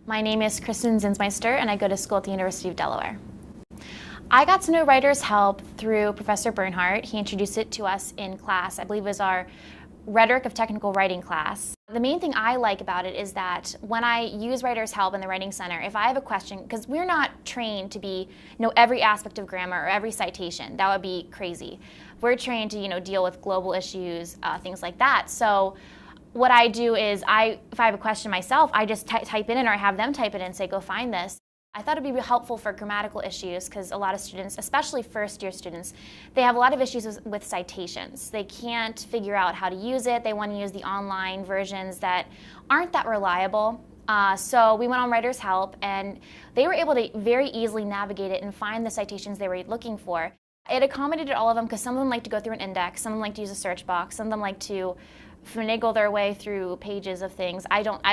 My name is Kristen Zinsmeister, and I go to school at the University of Delaware. I got to know Writer's Help through Professor Bernhardt. He introduced it to us in class. I believe it was our Rhetoric of Technical Writing class. The main thing I like about it is that when I use Writer's Help in the Writing Center, if I have a question, because we're not trained to know every aspect of grammar or every citation. That would be crazy. We're trained to deal with global issues, things like that. So what I do is, if I have a question myself, I just type it in, or I have them type it in and say, go find this. I thought it'd be helpful for grammatical issues because a lot of students, especially first-year students, they have a lot of issues with citations. They can't figure out how to use it. They want to use the online versions that aren't that reliable. So we went on Writer's Help, and they were able to very easily navigate it and find the citations they were looking for. It accommodated all of them because some of them like to go through an index, some of them like to use a search box, some of them like to finagle their way through pages of things. I don't,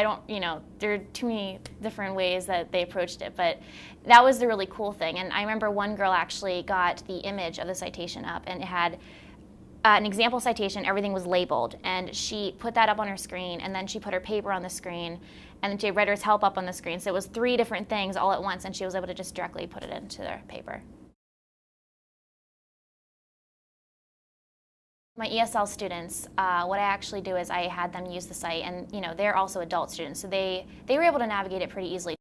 there are too many different ways that they approached it, but that was the really cool thing. And I remember one girl actually got the image of the citation up, and it had an example citation, everything was labeled, and she put that up on her screen, and then she put her paper on the screen, and then she had Writer's Help up on the screen. So it was 3 different things all at once, and she was able to just directly put it into their paper. My ESL students, what I actually do is I had them use the site, and they're also adult students, so they were able to navigate it pretty easily.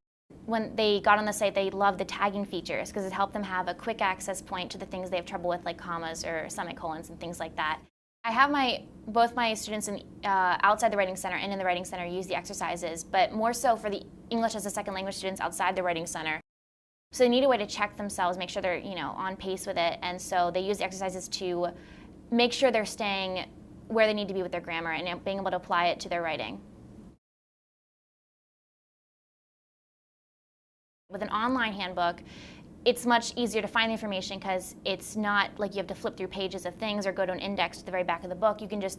When they got on the site, they loved the tagging features because it helped them have a quick access point to the things they have trouble with, like commas or semicolons and things like that. I have both my students outside the Writing Center and in the Writing Center use the exercises, but more so for the English as a second language students outside the Writing Center. So they need a way to check themselves, make sure they're on pace with it, and so they use the exercises to make sure they're staying where they need to be with their grammar and being able to apply it to their writing. With an online handbook, it's much easier to find the information because it's not like you have to flip through pages of things or go to an index to the very back of the book. You can just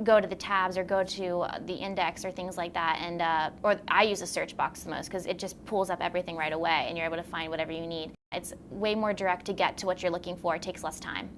go to the tabs or go to the index or things like that. And or I use a search box the most because it just pulls up everything right away and you're able to find whatever you need. It's way more direct to get to what you're looking for. It takes less time.